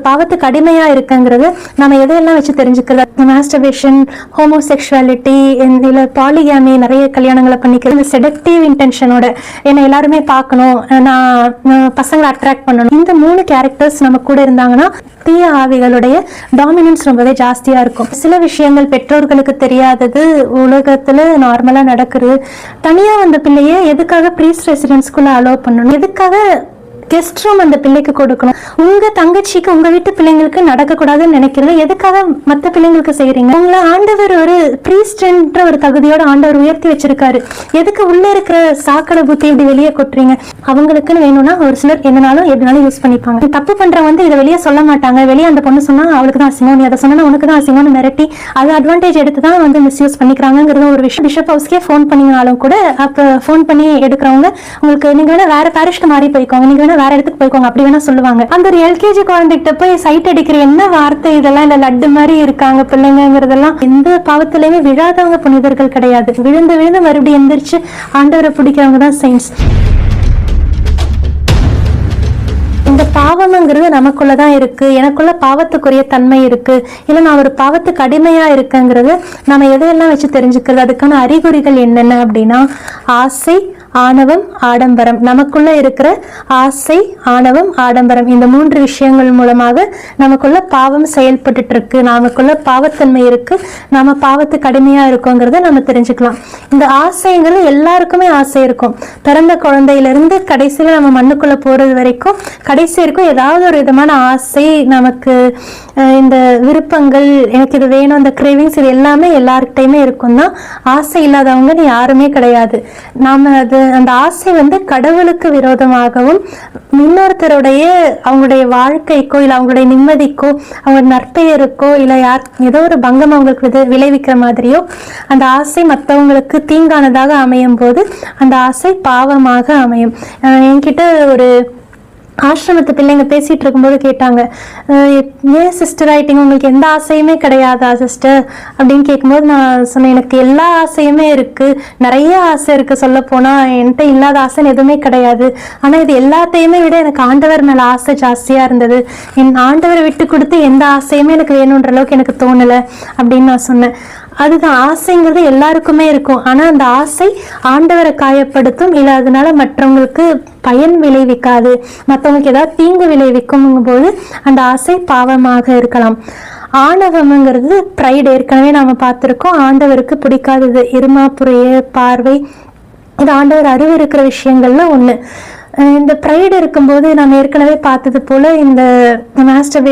பாவத்துக்கு அடிமையா இருக்குங்கிறது நம்ம எதையெல்லாம் வச்சு தெரிஞ்சுக்கல. மாஸ்டர்பேஷன், ஹோமோசெக்சுவாலிட்டி, இல்ல பாலிகாமி, நிறைய கல்யாணங்களை பண்ணிக்கிறது செடக்டிவ் இன்டென்ஷனோட, என்ன எல்லாருமே பார்க்கணும், நான் பசங்களை அட்ராக்ட் பண்ணணும். இந்த 3 கேரக்டர்ஸ் நம்ம கூட இருந்தாங்கன்னா தீய ஆவிகளுடைய டாமினன்ஸ் ரொம்பவே ஜாஸ்தியா இருக்கும். சில விஷயங்கள் பெற்றோர்களுக்கு தெரியாதது உலகத்துல நார்மலா நடக்குது. தனியா வந்த பிள்ளைய எதுக்காக ப்ரீஸ்ட் ரெசிடென்ஸ்குள்ள அலோவ் பண்ணணும்? எதுக்காக கெஸ்ட் ரூம் அந்த பிள்ளைக்கு கொடுக்கணும்? உங்க தங்கச்சிக்கு உங்க வீட்டு பிள்ளைங்களுக்கு நடக்கக்கூடாதுன்னு நினைக்கிறது எதுக்காக மற்ற பிள்ளைங்களுக்கு செய்யறீங்க? உங்களை ஆண்டவர் ஒரு பிரீஸ்ட்ன்ற ஒரு தகுதியோட ஆண்டவர் உயர்த்தி வச்சிருக்காரு. எதுக்கு உள்ள இருக்கிற சாக்கடை புத்தி இப்படி வெளியே கொட்டுறீங்க? அவங்களுக்குன்னு வேணும்னா ஒரு சிலர் என்னனாலும் எப்படினாலும் யூஸ் பண்ணிப்பாங்க. தப்பு பண்றவங்க இதை வெளியே சொல்ல மாட்டாங்க. வெளியே அந்த பொண்ணு சொன்னா அவளுக்கு தான் அசிங்கம், நீ அதை சொன்னா உனக்கு தான் அசிங்கம்னு மிரட்டி அது அட்வான்டேஜ் எடுத்து தான் மிஸ்யூஸ் பண்ணிக்கிறாங்கிறது ஒரு விஷயம். பிஷப் ஹவுஸ்க்கே ஃபோன் பண்ணிங்கனாலும் கூட அப்ப ஃபோன் பண்ணி எடுக்கிறவங்க உங்களுக்கு நீங்க வேணா வேற பாரிஷ்க்கு மாறி போய்க்கோங்க, நீங்க வேணா வேற இடத்துக்கு போய்க்கோங்க அப்படி வேணா சொல்லுவாங்க. அந்த ஒரு எல்கேஜி குழந்தைகிட்ட போய் சைட் அடிக்கிற என்ன வார்த்தை இதெல்லாம்? இல்ல லட்டு மாதிரி இருக்காங்க பிள்ளைங்கிறதெல்லாம். எந்த பாவத்திலயுமே விழாதவங்க புனிதர்கள் கிடையாது. விழுந்து விழுந்து மறுபடியும் எந்திரிச்சு ஆண்டவரை பிடிக்கிறவங்க தான் செயின்ட்ஸ். இந்த பாவம்ங்கிறது நமக்குள்ளதான் இருக்கு. எனக்குள்ள பாவத்துக்குரிய தன்மை இருக்கு, இல்ல நான் ஒரு பாவத்துக்கு அடிமையா இருக்குங்கிறது நம்ம எதையெல்லாம் வச்சு தெரிஞ்சுக்கிறது? அதுக்கான அறிகுறிகள் என்னென்ன அப்படின்னா ஆசை, ஆணவம், ஆடம்பரம். நமக்குள்ள இருக்கிற ஆசை, ஆணவம், ஆடம்பரம், இந்த 3 விஷயங்கள் மூலமாக நமக்குள்ள பாவம் செயல்பட்டு இருக்கு, நமக்குள்ள பாவத்தன்மை இருக்கு, நாம பாவத்துக்கு அடிமையா இருக்கோங்கிறத நம்ம தெரிஞ்சுக்கலாம். இந்த ஆசைங்கிறது எல்லாருக்குமே ஆசை இருக்கும். பிறந்த குழந்தையிலிருந்து கடைசியில நம்ம மண்ணுக்குள்ள போறது வரைக்கும் கடைசி வரைக்கும் ஏதாவது ஒரு விதமான ஆசை நமக்கு, இந்த விருப்பங்கள், எனக்கு இது வேணும், இந்த கிரேவிங்ஸ், இது எல்லாமே எல்லார்கிட்டையுமே இருக்கும் தான். ஆசை இல்லாதவங்க யாருமே கிடையாது. நாம அந்த ஆசை கடவுளுக்கு விரோதமாகவும் இன்னொருத்தருடைய அவங்களுடைய வாழ்க்கைக்கோ இல்ல அவங்களுடைய நிம்மதிக்கோ அவங்க நற்பெயருக்கோ இல்ல ஏதோ ஒரு பங்கம் அவங்களுக்கு விளைவிக்கிற மாதிரியோ அந்த ஆசை மற்றவங்களுக்கு தீங்கானதாக அமையும் போது அந்த ஆசை பாவமாக அமையும். என்கிட்ட ஒரு ஆசிரமத்து பிள்ளைங்க பேசிட்டு இருக்கும்போது கேட்டாங்க, ஏன் சிஸ்டர் ஆயிட்டீங்க, உங்களுக்கு எந்த ஆசையுமே கிடையாதா சிஸ்டர் அப்படின்னு கேட்கும்போது நான் சொன்னேன், எனக்கு எல்லா ஆசையுமே இருக்கு, நிறைய ஆசை இருக்கு. சொல்ல போனா என்கிட்ட இல்லாத ஆசைன்னு எதுவுமே கிடையாது. ஆனா இது எல்லாத்தையுமே விட எனக்கு ஆண்டவர் மேல ஆசை ஜாஸ்தியா இருந்தது. என் ஆண்டவரை விட்டு கொடுத்து எந்த ஆசையுமே எனக்கு வேணுன்ற அளவுக்கு எனக்கு தோணல அப்படின்னு நான் சொன்னேன். அதுதான் ஆசைங்கிறது எல்லாருக்குமே இருக்கும். ஆனா அந்த ஆசை ஆண்டவரை காயப்படுத்தும், இல்ல அதனால மற்றவங்களுக்கு பயன் விளைவிக்காது, மற்றவங்களுக்கு ஏதாவது தீங்கு விளைவிக்கும் போது அந்த ஆசை பாவமாக இருக்கலாம். ஆணவம்ங்கிறது ப்ரைடு, ஏற்கனவே நாம பார்த்திருக்கோம். ஆண்டவருக்கு பிடிக்காதது இருமாப்புறைய பார்வை, இது ஆண்டவர் அறிவு இருக்கிற விஷயங்கள்ல ஒண்ணு. இந்த ப்ரைடு இருக்கும்போது நம்ம ஏற்கனவே பார்த்தது போல இந்த மாஸ்டர்பேஷன்